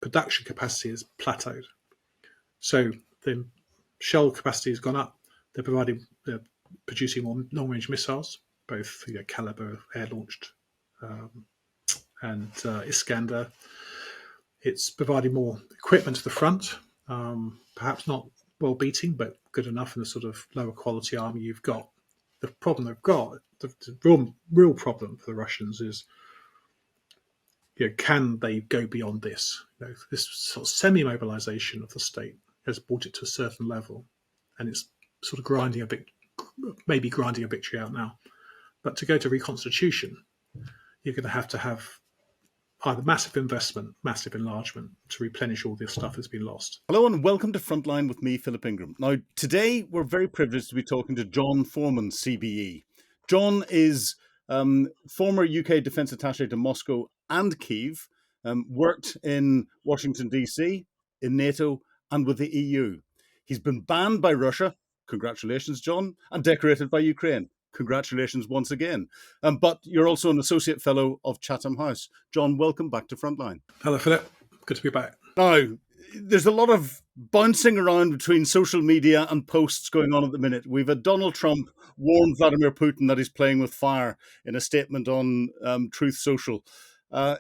production capacity has plateaued. So the shell capacity has gone up. They're producing more long-range missiles, both Caliber air-launched and Iskander. It's providing more equipment to the front, perhaps not well-beating, but good enough in the sort of lower quality army you've got. The problem they've got, the real problem for the Russians is, can they go beyond this? This sort of semi-mobilization of the state has brought it to a certain level, and it's sort of maybe grinding a victory out now. But to go to reconstitution, you're going to have either massive investment, massive enlargement to replenish all this stuff that's been lost. Hello and welcome to Frontline with me, Philip Ingram. Now, today we're very privileged to be talking to John Foreman, CBE. John is former UK defence attaché to Moscow and Kyiv, worked in Washington, D.C., in NATO and with the EU. He's been banned by Russia, congratulations, John, and decorated by Ukraine. Congratulations once again. But you're also an Associate Fellow of Chatham House. John, welcome back to Frontline. Hello, Philip. Good to be back. Now, there's a lot of bouncing around between social media and posts going on at the minute. We've had Donald Trump warn Vladimir Putin that he's playing with fire in a statement on Truth Social.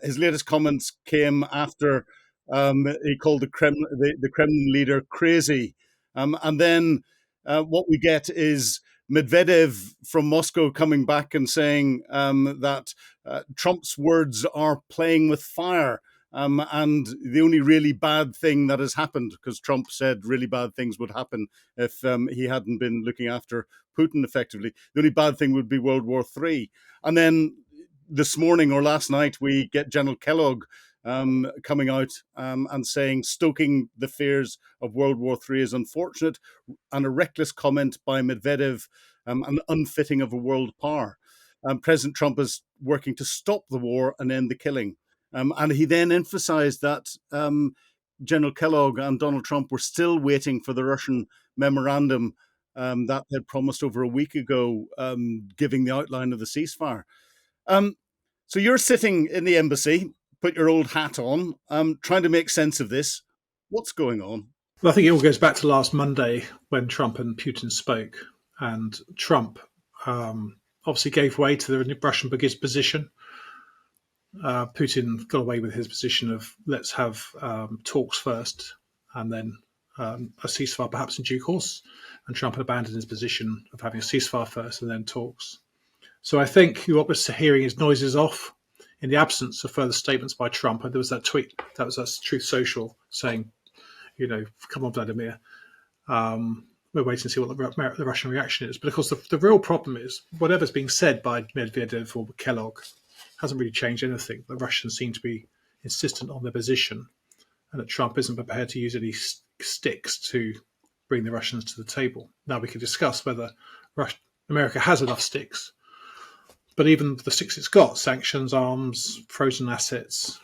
His latest comments came after he called the Kremlin leader crazy. And then what we get is Medvedev from Moscow coming back and saying that Trump's words are playing with fire. And the only really bad thing that has happened, because Trump said really bad things would happen if he hadn't been looking after Putin effectively, the only bad thing would be World War III. And then this morning or last night, we get General Kellogg coming out and saying stoking the fears of World War III is unfortunate and a reckless comment by Medvedev, an unfitting of a world power. President Trump is working to stop the war and end the killing. And he then emphasized that General Kellogg and Donald Trump were still waiting for the Russian memorandum that had promised over a week ago, giving the outline of the ceasefire. So you're sitting in the embassy, put your old hat on, trying to make sense of this. What's going on? Well, I think it all goes back to last Monday when Trump and Putin spoke. And Trump obviously gave way to the Russian position. Putin got away with his position of let's have talks first and then a ceasefire perhaps in due course. And Trump had abandoned his position of having a ceasefire first and then talks. So I think what we're hearing is noises off in the absence of further statements by Trump. And there was that tweet, that was Truth Social saying, come on, Vladimir. We're waiting to see what the Russian reaction is. But of course, the real problem is whatever's being said by Medvedev or Kellogg hasn't really changed anything. The Russians seem to be insistent on their position and that Trump isn't prepared to use any sticks to bring the Russians to the table. Now we can discuss whether America has enough sticks. But even the sticks it's got, sanctions, arms, frozen assets,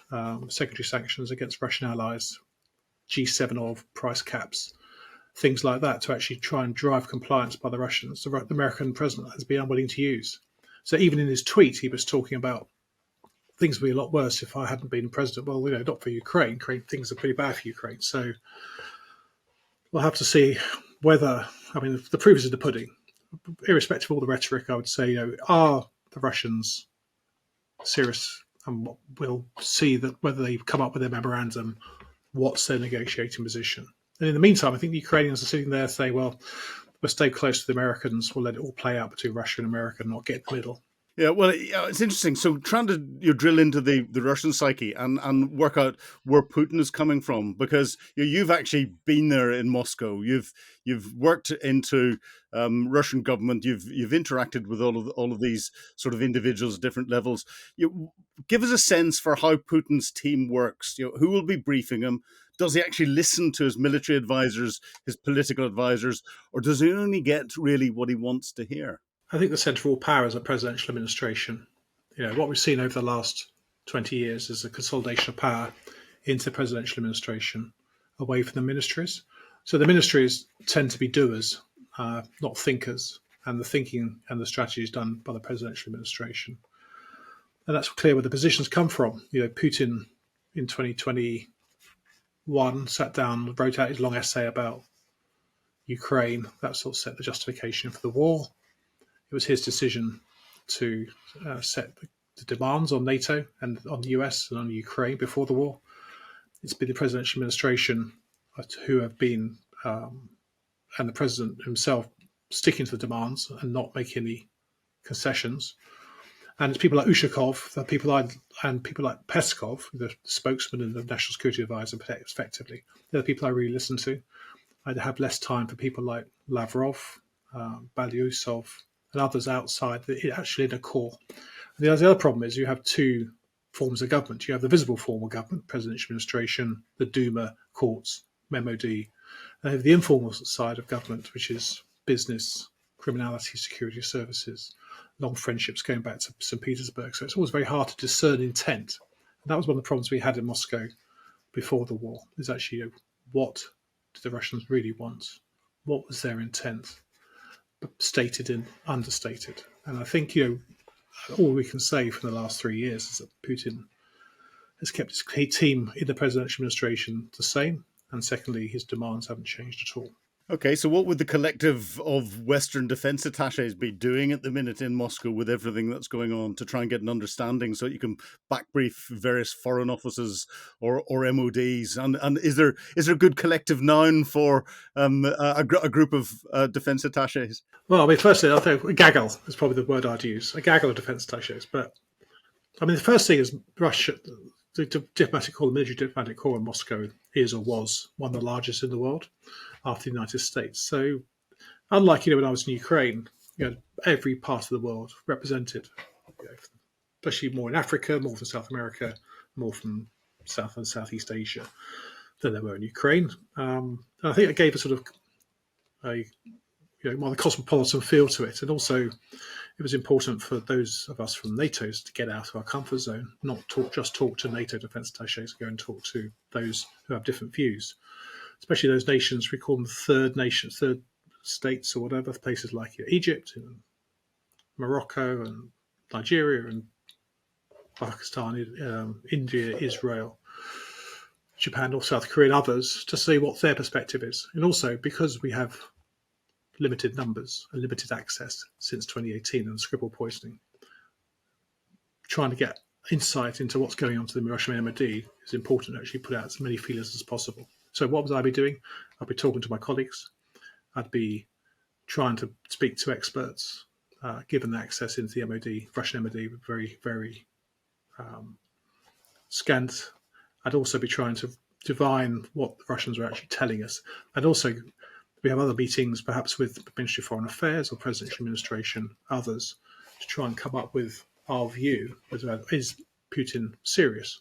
secondary sanctions against Russian allies, G7 oil price caps, things like that to actually try and drive compliance by the Russians, the American president has been unwilling to use. So even in his tweet, he was talking about things would be a lot worse if I hadn't been president. Well, not for Ukraine. Things are pretty bad for Ukraine. So we'll have to see whether, the proof is in the pudding. Irrespective of all the rhetoric, I would say, are the Russians serious? And we'll see that whether they come up with a memorandum, what's their negotiating position. And in the meantime, I think the Ukrainians are sitting there saying, well, we'll stay close to the Americans. We'll let it all play out between Russia and America and not get in the middle. Yeah, well, it's interesting. So trying to drill into the Russian psyche and work out where Putin is coming from, because you've actually been there in Moscow. You've worked into Russian government. You've interacted with all of these sort of individuals at different levels. Give us a sense for how Putin's team works. Who will be briefing him? Does he actually listen to his military advisors, his political advisors, or does he only get really what he wants to hear? I think the centre of all power is a presidential administration. What we've seen over the last 20 years is a consolidation of power into the presidential administration, away from the ministries. So the ministries tend to be doers, not thinkers, and the thinking and the strategy is done by the presidential administration. And that's clear where the positions come from. Putin in 2022 one sat down, wrote out his long essay about Ukraine. That sort of set the justification for the war. It was his decision to set the demands on NATO and on the US and on Ukraine before the war. It's been the presidential administration who have been, and the president himself, sticking to the demands and not making any concessions. And it's people like Ushakov, and people like Peskov, the spokesman and the national security advisor, effectively. They're the people I really listen to. I'd have less time for people like Lavrov, Balyusov, and others outside, actually in a core. And the other problem is you have two forms of government. You have the visible form of government, presidential administration, the Duma, courts, MOD. And you have the informal side of government, which is business, criminality, security services, long friendships going back to St. Petersburg. So it's always very hard to discern intent. And that was one of the problems we had in Moscow before the war, is actually what did the Russians really want? What was their intent? Stated and understated. And I think, all we can say from the last 3 years is that Putin has kept his team in the presidential administration the same. And secondly, his demands haven't changed at all. Okay, so what would the collective of Western defense attaches be doing at the minute in Moscow with everything that's going on to try and get an understanding so you can back brief various foreign offices or MODs? And is there a good collective noun for a group of defense attaches? Well, I mean, firstly, I think a gaggle is probably the word I'd use, a gaggle of defense attaches. But I mean, the first thing is Russia, the diplomatic corps, the military diplomatic corps in Moscow is or was one of the largest in the world after the United States. So unlike, when I was in Ukraine, every part of the world represented, especially more in Africa, more from South America, more from South and Southeast Asia than there were in Ukraine. And I think it gave a sort of a more the cosmopolitan feel to it. And also it was important for those of us from NATO to get out of our comfort zone, not just talk to NATO defense attaches, go and talk to those who have different views, especially those nations, we call them third states or whatever, places like Egypt and Morocco and Nigeria and Pakistan, India, Israel, Japan, or South Korea, and others, to see what their perspective is. And also because we have limited numbers and limited access since 2018 and Skripal poisoning, trying to get insight into what's going on to the Russian MOD is important to actually put out as many feelers as possible. So what would I be doing? I'd be talking to my colleagues. I'd be trying to speak to experts, given the access into the MOD, Russian MOD, very, very scant. I'd also be trying to divine what the Russians were actually telling us. And also, we have other meetings, perhaps with the Ministry of Foreign Affairs or Presidential Administration, others, to try and come up with our view. Is Putin serious?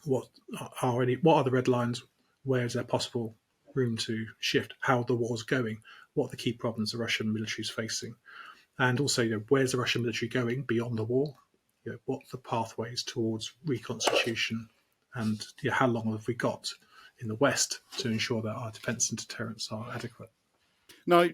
What are the red lines? Where is there possible room to shift? How the war's going? What are the key problems the Russian military is facing? And also, where's the Russian military going beyond the war? What are the pathways towards reconstitution? And how long have we got in the West to ensure that our defence and deterrence are adequate? Now,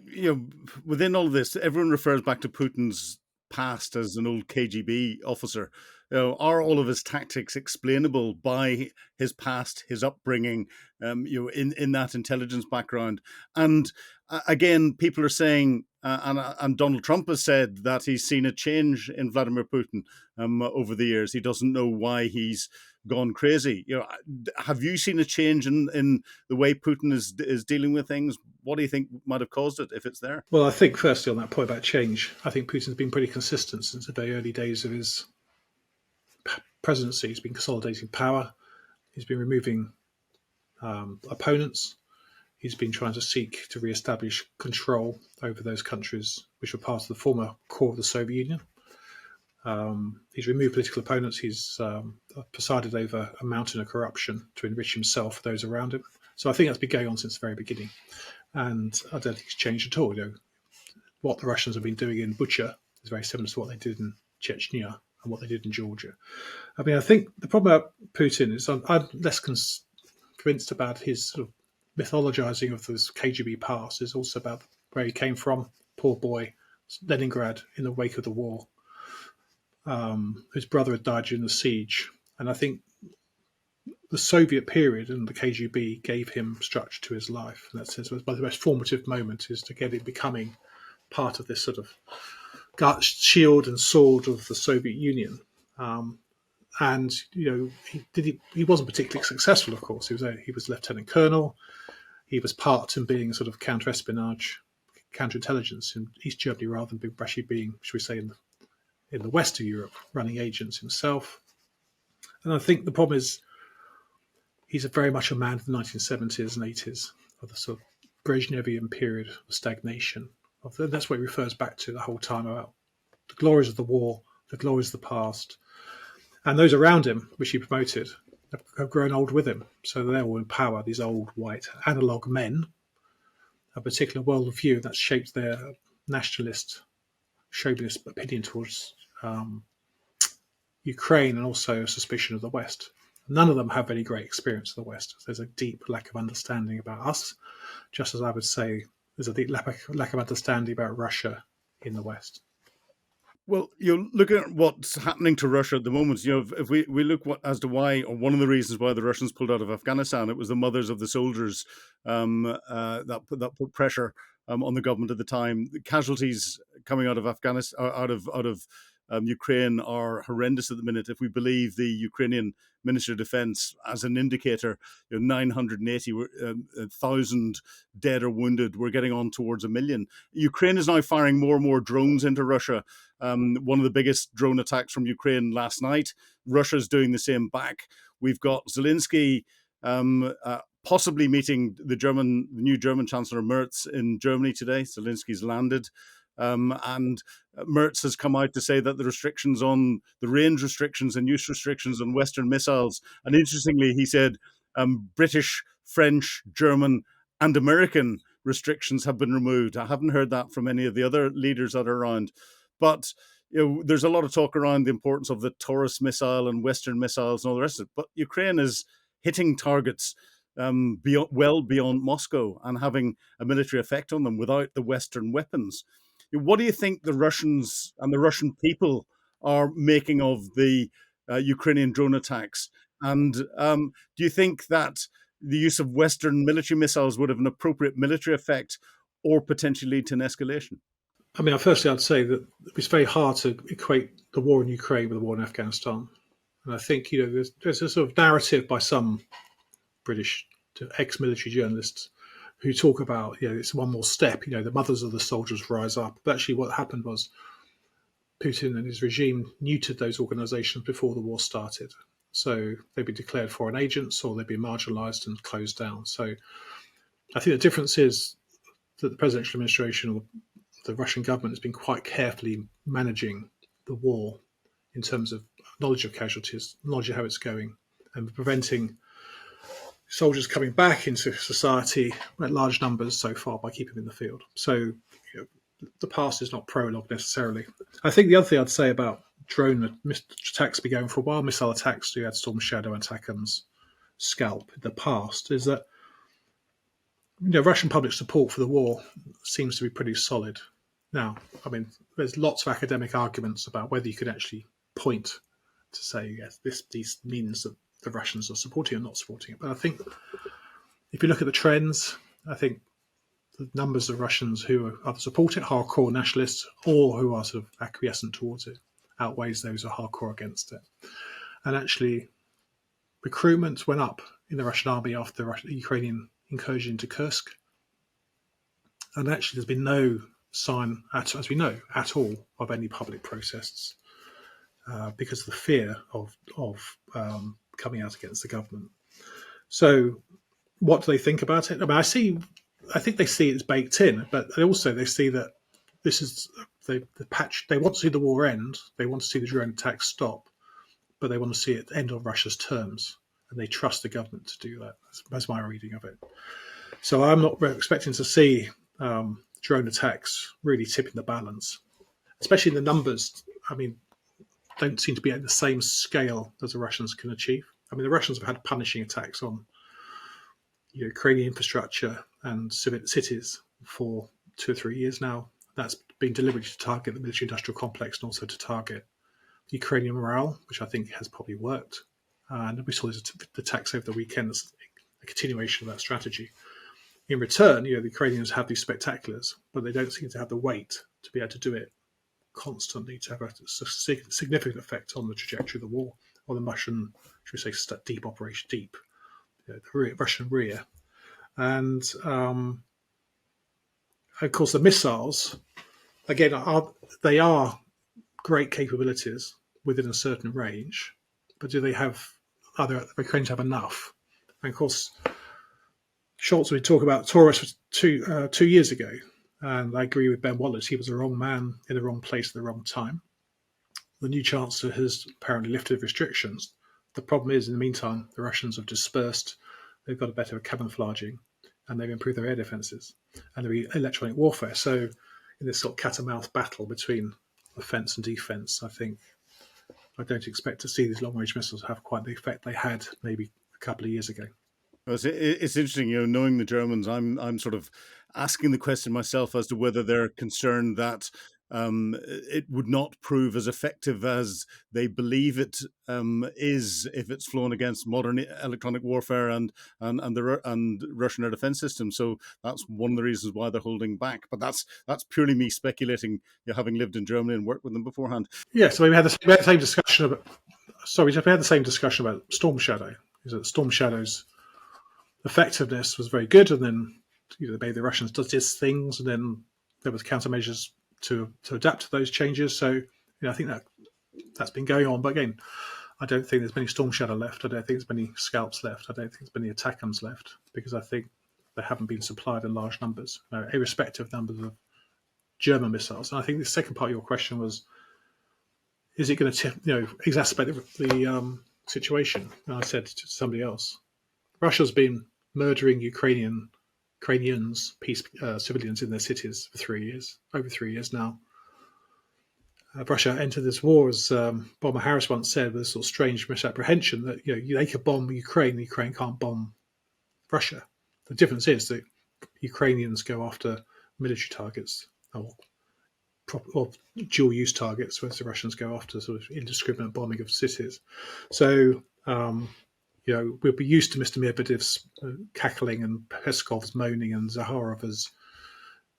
within all of this, everyone refers back to Putin's past as an old KGB officer. Are all of his tactics explainable by his past, his upbringing, in that intelligence background? And again, people are saying, and Donald Trump has said that he's seen a change in Vladimir Putin over the years. He doesn't know why he's gone crazy. Have you seen a change in the way Putin is dealing with things? What do you think might have caused it, if it's there? Well, I think firstly on that point about change, I think Putin's been pretty consistent since the very early days of his presidency. He's been consolidating power. He's been removing opponents. He's been trying to seek to re-establish control over those countries which were part of the former core of the Soviet Union. He's removed political opponents. He's presided over a mountain of corruption to enrich himself and those around him. So I think that's been going on since the very beginning. And I don't think it's changed at all. What the Russians have been doing in Bucha is very similar to what they did in Chechnya and what they did in Georgia. I mean, I think the problem about Putin is I'm less convinced about his sort of mythologizing of this KGB past. Is also about where he came from. Poor boy, Leningrad in the wake of the war. His brother had died during the siege. And I think the Soviet period and the KGB gave him structure to his life. And that says the most formative moment is to get him becoming part of this sort of shield and sword of the Soviet Union. And he wasn't particularly successful. Of course, he was lieutenant colonel. He was part in being sort of counter-espionage, counterintelligence in East Germany, rather than actually being, should we say, in the west of Europe, running agents himself. And I think the problem is he's very much a man of the 1970s and 80s, of the sort of Brezhnevian period of stagnation. That's what he refers back to the whole time about the glories of the war, the glories of the past. And those around him, which he promoted, have grown old with him. So they're all in power, these old white analog men, a particular worldview that's shaped their nationalist, chauvinist opinion towards Ukraine, and also a suspicion of the West. None of them have any great experience of the West. There's a deep lack of understanding about us, just as I would say there's a deep lack of understanding about Russia in the West. Well, you look at what's happening to Russia at the moment. If we look as to why, or one of the reasons why the Russians pulled out of Afghanistan, it was the mothers of the soldiers that put pressure on the government at the time. The casualties coming out of Afghanistan, out of Ukraine, are horrendous at the minute. If we believe the Ukrainian Ministry of Defense as an indicator, 980,000 dead or wounded. We're getting on towards 1 million. Ukraine is now firing more and more drones into Russia. One of the biggest drone attacks from Ukraine last night. Russia's doing the same back. We've got Zelensky possibly meeting the new German Chancellor Merz in Germany today. Zelensky's landed. And Merz has come out to say that the restrictions on the range restrictions and use restrictions on Western missiles, and interestingly, he said British, French, German, and American restrictions have been removed. I haven't heard that from any of the other leaders that are around. But there's a lot of talk around the importance of the Taurus missile and Western missiles and all the rest of it. But Ukraine is hitting targets well beyond Moscow and having a military effect on them without the Western weapons. What do you think the Russians and the Russian people are making of the Ukrainian drone attacks? And do you think that the use of Western military missiles would have an appropriate military effect or potentially lead to an escalation? I mean, firstly, I'd say that it's very hard to equate the war in Ukraine with the war in Afghanistan. And I think, there's a sort of narrative by some British ex-military journalists who talk about, it's one more step, the mothers of the soldiers rise up. But actually what happened was Putin and his regime neutered those organizations before the war started. So they'd be declared foreign agents or they'd be marginalized and closed down. So I think the difference is that the presidential administration or the Russian government has been quite carefully managing the war in terms of knowledge of casualties, knowledge of how it's going, and preventing soldiers coming back into society at large numbers so far by keeping them in the field. So the past is not prologue necessarily. I think the other thing I'd say about drone attacks be going for a while, missile attacks, you had Storm Shadow and ATACMS, Scalp in the past, is that Russian public support for the war seems to be pretty solid. Now, I mean, there's lots of academic arguments about whether you could actually point to say, yes, these means that the Russians are supporting or not supporting it. But I think if you look at the trends, I think the numbers of Russians who either support it, hardcore nationalists, or who are sort of acquiescent towards it, outweighs those who are hardcore against it. And actually, recruitment went up in the Russian army after the Ukrainian incursion into Kursk. And actually, there's been no sign, as we know, at all of any public protests because of the fear of coming out against the government. So what do they think about it? I mean, I think they see it as baked in, but they see that this is the patch. They want to see the war end. They want to see the drone attacks stop, but they want to see it end on Russia's terms, and they trust the government to do that. That's my reading of it. So I'm not expecting to see drone attacks really tipping the balance, especially the numbers. I mean, don't seem to be at the same scale as the Russians can achieve. I mean, the Russians have had punishing attacks on Ukrainian infrastructure and cities for 2 or 3 years now. That's been deliberately to target the military-industrial complex and also to target Ukrainian morale, which I think has probably worked. And we saw the attacks over the weekend as a continuation of that strategy. In return, the Ukrainians have these spectaculars, but they don't seem to have the weight to be able to do it constantly, to have a significant effect on the trajectory of the war, or the Russian, should we say, deep operation, the Russian rear. And of course, the missiles, again, they are great capabilities within a certain range, but do they have the Ukrainians have enough? And of course, Scholz, we talk about Taurus 2 years ago, and I agree with Ben Wallace. He was the wrong man in the wrong place at the wrong time. The new chancellor has apparently lifted restrictions. The problem is, in the meantime, the Russians have dispersed. They've got a better camouflaging, and they've improved their air defences and their electronic warfare. So, in this sort of cat and mouse battle between offence and defence, I don't expect to see these long-range missiles have quite the effect they had maybe a couple of years ago. It's interesting, knowing the Germans. I'm sort of asking the question myself as to whether they're concerned that it would not prove as effective as they believe it is if it's flown against modern electronic warfare and Russian air defense systems. So that's one of the reasons why they're holding back. But that's purely me speculating, having lived in Germany and worked with them beforehand. Yeah, so we had the same discussion about. Sorry, we had the same discussion about Storm Shadow. Is that Storm Shadow's effectiveness was very good, and then maybe the Russians did things, and then there was countermeasures to adapt to those changes. So I think that's been going on. But again, I don't think there's many Storm Shadow left. I don't think there's many Scalps left. I don't think there's many Attackams left, because I think they haven't been supplied in large numbers, irrespective numbers of German missiles. And I think the second part of your question was, is it going to exacerbate the situation? And I said to somebody else, Russia's been murdering Ukrainians, civilians in their cities for 3 years, over 3 years now. Russia entered this war, as Bomber Harris once said, with a sort of strange misapprehension that they could bomb Ukraine can't bomb Russia. The difference is that Ukrainians go after military targets or dual-use targets, whereas the Russians go after sort of indiscriminate bombing of cities. So we'll be used to Mr. Medvedev's cackling and Peskov's moaning and Zakharov's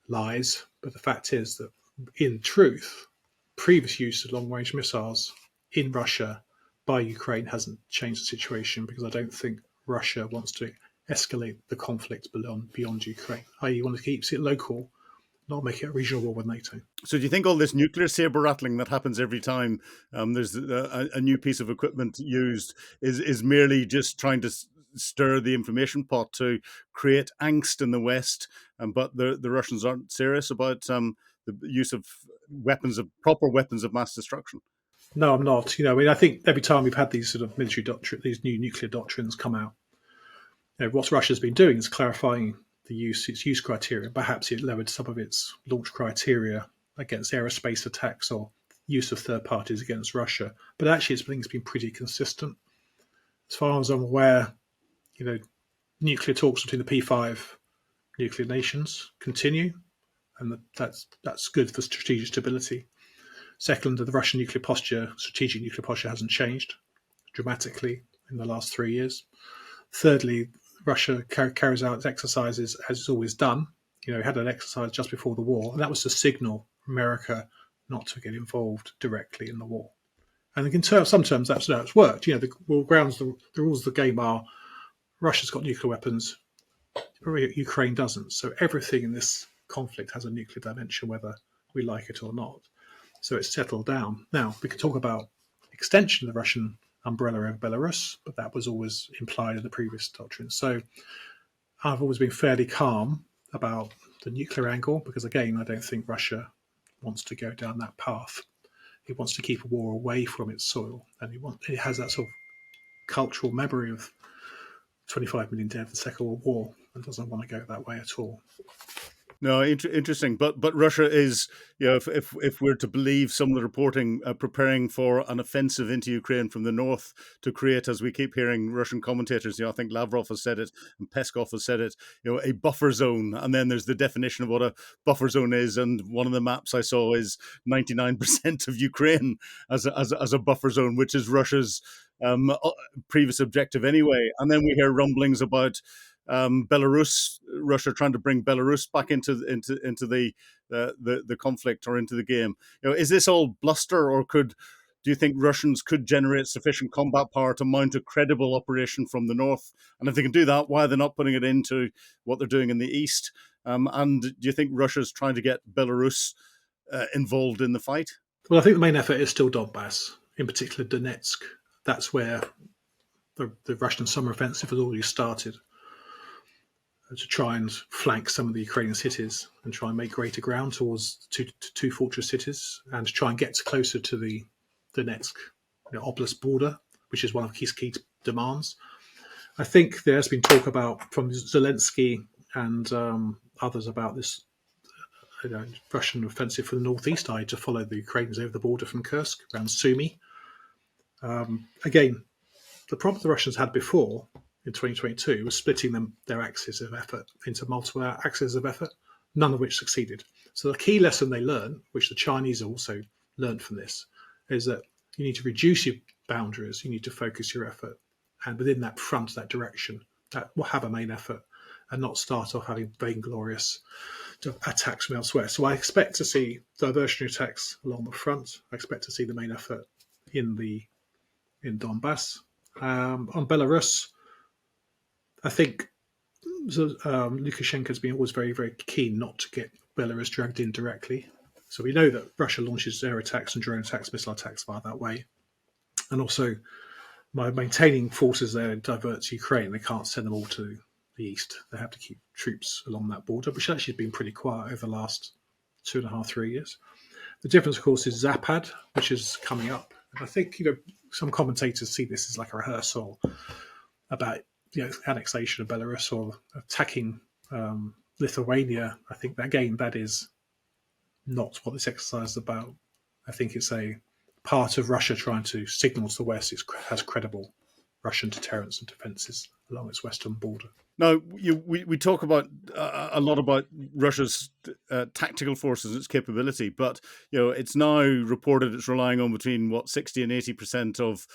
lies, but the fact is that, in truth, previous use of long-range missiles in Russia by Ukraine hasn't changed the situation, because I don't think Russia wants to escalate the conflict beyond Ukraine. I.e., want to keep it local, not make it a regional war with NATO. So do you think all this nuclear saber rattling that happens every time there's a new piece of equipment used is merely just trying to stir the information pot to create angst in the West, but the Russians aren't serious about the use of proper weapons of mass destruction? No, I'm not. I think every time we've had these sort of military these new nuclear doctrines come out, what Russia's been doing is clarifying its use criteria. Perhaps it lowered some of its launch criteria against aerospace attacks or use of third parties against Russia. But actually, it's been pretty consistent. As far as I'm aware, nuclear talks between the P5 nuclear nations continue, and that's good for strategic stability. Second, the Russian strategic nuclear posture hasn't changed dramatically in the last 3 years. Thirdly, Russia carries out its exercises as it's always done. It had an exercise just before the war, and that was to signal America not to get involved directly in the war. And in some terms, that's how it's worked. The rules of the game are Russia's got nuclear weapons, Ukraine doesn't. So everything in this conflict has a nuclear dimension, whether we like it or not. So it's settled down. Now, we can talk about extension of the Russian umbrella over Belarus, but that was always implied in the previous doctrine. So I've always been fairly calm about the nuclear angle, because, again, I don't think Russia wants to go down that path. It wants to keep a war away from its soil, and it has that sort of cultural memory of 25 million dead in the Second World War, and doesn't want to go that way at all. No, interesting. But Russia is, if we're to believe some of the reporting, preparing for an offensive into Ukraine from the north to create, as we keep hearing Russian commentators, I think Lavrov has said it and Peskov has said it, a buffer zone. And then there's the definition of what a buffer zone is. And one of the maps I saw is 99% of Ukraine as a buffer zone, which is Russia's previous objective anyway. And then we hear rumblings about Belarus, Russia trying to bring Belarus back into the conflict or into the game. Is this all bluster, or do you think Russians could generate sufficient combat power to mount a credible operation from the north? And if they can do that, why are they not putting it into what they're doing in the east? And do you think Russia's trying to get Belarus involved in the fight? Well, I think the main effort is still Donbass, in particular Donetsk. That's where the Russian summer offensive has already started, to try and flank some of the Ukrainian cities and try and make greater ground towards two fortress cities, and to try and get closer to the Donetsk Oblast border, which is one of his key demands. I think there has been talk about from Zelensky and others about this Russian offensive for the northeast side to follow the Ukrainians over the border from Kursk around Sumy. Again, the problem the Russians had before in 2022 was splitting their axes of effort into multiple axes of effort, none of which succeeded. So the key lesson they learned, which the Chinese also learned from this, is that you need to reduce your boundaries, you need to focus your effort, and within that front, that direction, that will have a main effort, and not start off having vainglorious attacks from elsewhere. So I expect to see diversionary attacks along the front. I expect to see the main effort in Donbass. On Belarus, I think Lukashenko has been always very, very keen not to get Belarus dragged in directly. So we know that Russia launches air attacks and drone attacks, missile attacks via that way. And also, by maintaining forces there diverts Ukraine. They can't send them all to the east. They have to keep troops along that border, which actually has been pretty quiet over the last 2.5, 3 years. The difference, of course, is Zapad, which is coming up. And I think some commentators see this as like a rehearsal about annexation of Belarus or attacking Lithuania. I think that is not what this exercise is about. I think it's a part of Russia trying to signal to the West it has credible Russian deterrence and defences along its western border. Now, we talk about a lot about Russia's tactical forces and its capability, but it's now reported it's relying on between 60 and 80% of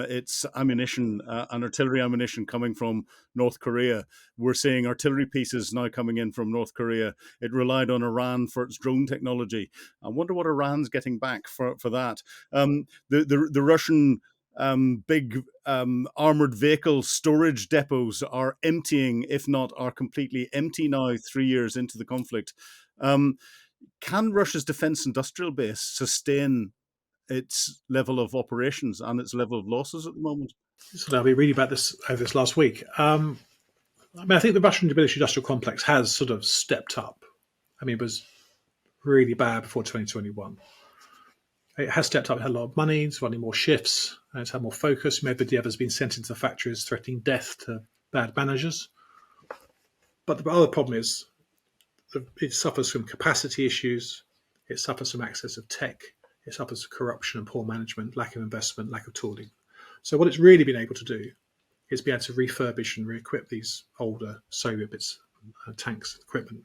its ammunition and artillery ammunition coming from North Korea. We're seeing artillery pieces now coming in from North Korea. It relied on Iran for its drone technology. I wonder what Iran's getting back for that. The Russian big armored vehicle storage depots are emptying, if not are completely empty now, 3 years into the conflict. Can Russia's defense industrial base sustain its level of operations and its level of losses at the moment? So I'll be reading about this over this last week. I think the Russian military industrial complex has sort of stepped up. It was really bad before 2021. It has stepped up, it had a lot of money, it's running more shifts, and it's had more focus. Medvedev has been sent into the factories threatening death to bad managers. But the other problem is it suffers from capacity issues, it suffers from access of tech, it suffers from corruption and poor management, lack of investment, lack of tooling. So what it's really been able to do is be able to refurbish and re-equip these older Soviet bits, tanks, equipment,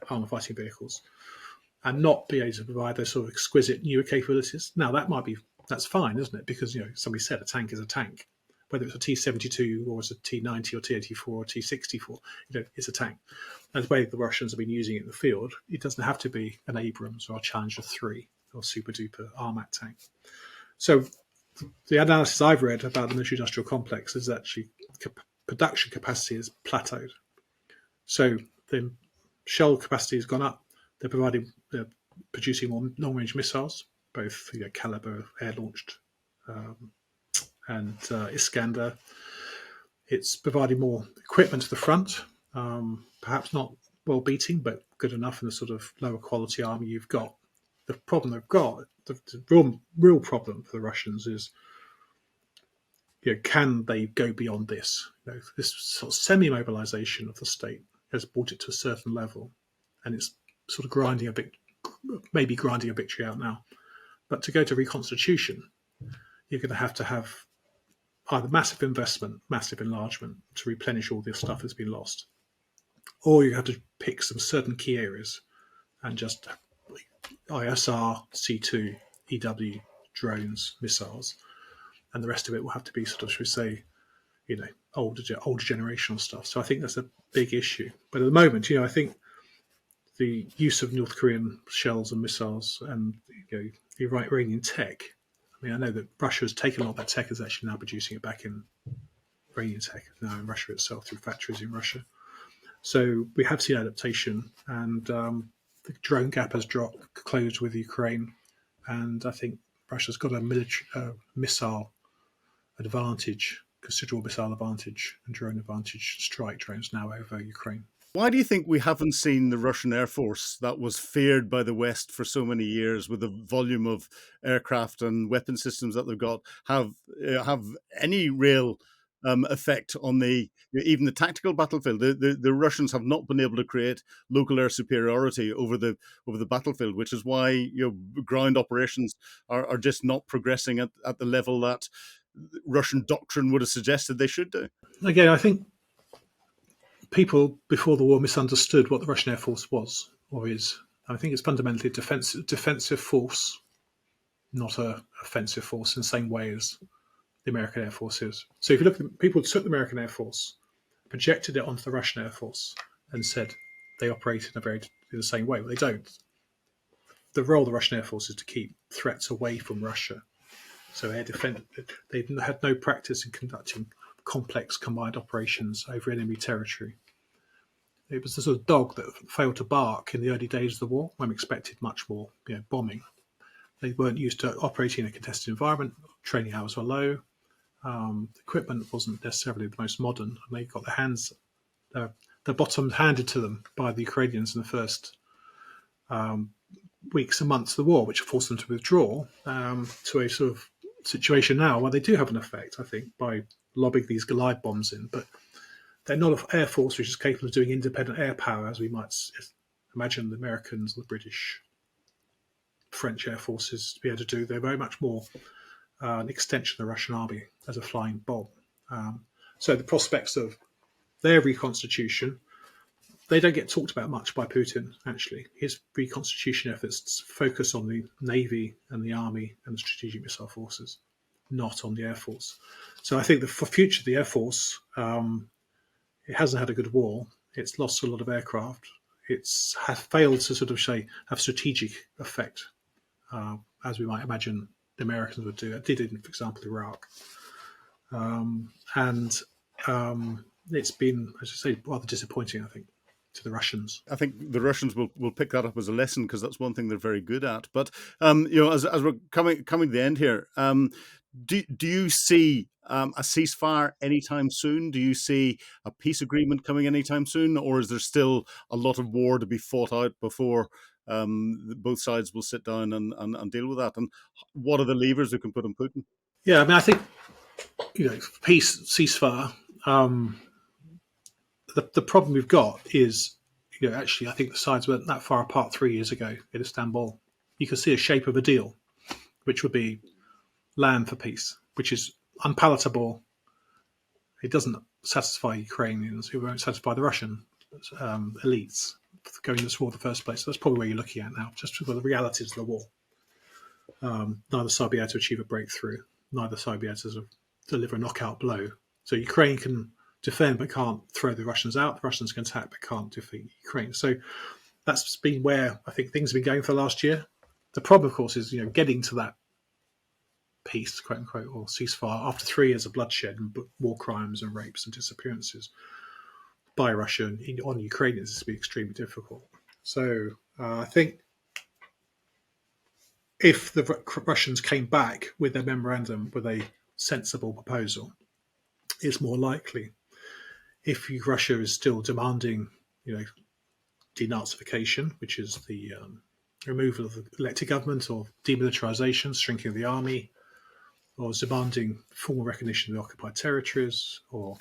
armor fighting vehicles, and not be able to provide those sort of exquisite newer capabilities. Now, that's fine, isn't it? Because, somebody said a tank is a tank. Whether it's a T-72 or it's a T-90 or T-84 or T-64, it's a tank. And the way the Russians have been using it in the field, it doesn't have to be an Abrams or a Challenger 3 or super-duper Armat tank. So the analysis I've read about the military-industrial complex is actually production capacity is plateaued. So the shell capacity has gone up. They're producing more long-range missiles, both Caliber air-launched and Iskander. It's providing more equipment to the front, perhaps not well-beating, but good enough in the sort of lower quality army you've got. The problem they've got, the real problem for the Russians is, can they go beyond this? This sort of semi-mobilization of the state has brought it to a certain level. and it's sort of maybe grinding a victory out now. But to go to reconstitution, you're going to have either massive investment, massive enlargement to replenish all the stuff that's been lost, or you have to pick some certain key areas and just ISR, C2, EW, drones, missiles, and the rest of it will have to be sort of, should we say, older generational stuff. So I think that's a big issue. But at the moment, I think the use of North Korean shells and missiles and the Iranian tech. I mean, I know that Russia has taken a lot of that tech, is actually now producing it back in Iranian tech now in Russia itself through factories in Russia. So we have seen adaptation, and the drone gap has closed with Ukraine, and I think Russia's got a missile advantage, considerable missile advantage and drone advantage, strike drones now over Ukraine. Why do you think we haven't seen the Russian Air Force that was feared by the West for so many years, with the volume of aircraft and weapon systems that they've got, have any real effect on even the tactical battlefield? The Russians have not been able to create local air superiority over the battlefield, which is why ground operations are just not progressing at the level that Russian doctrine would have suggested they should do. Again, I think people before the war misunderstood what the Russian Air Force was or is. I think it's fundamentally a defensive force, not an offensive force in the same way as the American Air Force is. So if you look at people who took the American Air Force, projected it onto the Russian Air Force and said they operate in the same way. Well, they don't. The role of the Russian Air Force is to keep threats away from Russia. So air defense, they had no practice in conducting complex combined operations over enemy territory. It was the sort of dog that failed to bark in the early days of the war, when we expected much more bombing. They weren't used to operating in a contested environment. Training hours were low. Equipment wasn't necessarily the most modern, and they got the bottom handed to them by the Ukrainians in the first weeks and months of the war, which forced them to withdraw to a sort of situation now where they do have an effect, I think, by lobbing these glide bombs in. But they're not an air force which is capable of doing independent air power, as we might imagine the Americans, the British, French air forces to be able to do. They're very much more an extension of the Russian army as a flying bomb. So the prospects of their reconstitution, they don't get talked about much by Putin, actually. His reconstitution efforts focus on the Navy and the Army and the strategic missile forces, not on the Air Force. So I think for future of the Air Force, it hasn't had a good war. It's lost a lot of aircraft. It's failed to sort of have strategic effect, as we might imagine the Americans would do. It did in, for example, Iraq. It's been, as I say, rather disappointing, I think, to the Russians. I think the Russians will pick that up as a lesson, because that's one thing they're very good at. But as we're coming to the end here, do you see a ceasefire anytime soon? Do you see a peace agreement coming anytime soon, or is there still a lot of war to be fought out before both sides will sit down and deal with that? And what are the levers that can put on Putin? Yeah, I mean, I think peace, ceasefire. The problem we've got is, actually, I think the sides weren't that far apart 3 years ago in Istanbul. You can see a shape of a deal, which would be land for peace, which is unpalatable. It doesn't satisfy Ukrainians. It won't satisfy the Russian elites going to this war in the first place. So that's probably where you're looking at now, just for the realities of the war. Neither side will be able to achieve a breakthrough. Neither side will be able to deliver a knockout blow. So Ukraine can defend but can't throw the Russians out. The Russians can attack but can't defeat Ukraine. So that's been where I think things have been going for the last year. The problem, of course, is getting to that peace, quote unquote, or ceasefire after 3 years of bloodshed and war crimes and rapes and disappearances by Russia on Ukrainians is to be extremely difficult. So I think if the Russians came back with their memorandum with a sensible proposal, it's more likely. If Russia is still demanding, denazification, which is the removal of the elected government, or demilitarization, shrinking of the army, or demanding formal recognition of the occupied territories, or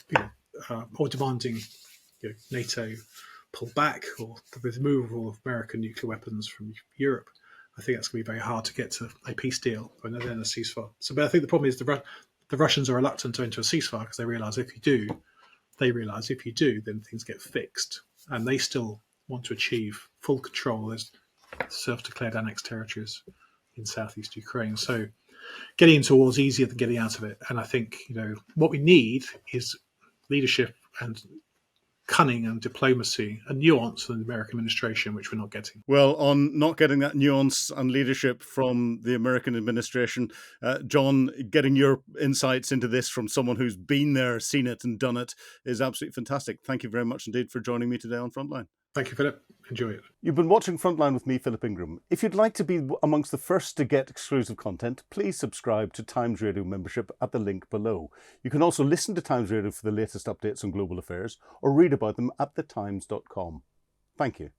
demanding NATO pull back, or the removal of American nuclear weapons from Europe, I think that's going to be very hard to get to a peace deal and then a ceasefire. So, but I think the problem is the Russians are reluctant to enter a ceasefire because they realise if you do, then things get fixed, and they still want to achieve full control as self-declared annexed territories in southeast Ukraine. So getting into war is easier than getting out of it. And I think, what we need is leadership and cunning and diplomacy and nuance from the American administration, which we're not getting. Well, on not getting that nuance and leadership from the American administration, John, getting your insights into this from someone who's been there, seen it and done it is absolutely fantastic. Thank you very much indeed for joining me today on Frontline. Thank you, Philip. Enjoy it. You've been watching Frontline with me, Philip Ingram. If you'd like to be amongst the first to get exclusive content, please subscribe to Times Radio membership at the link below. You can also listen to Times Radio for the latest updates on global affairs or read about them at thetimes.com. Thank you.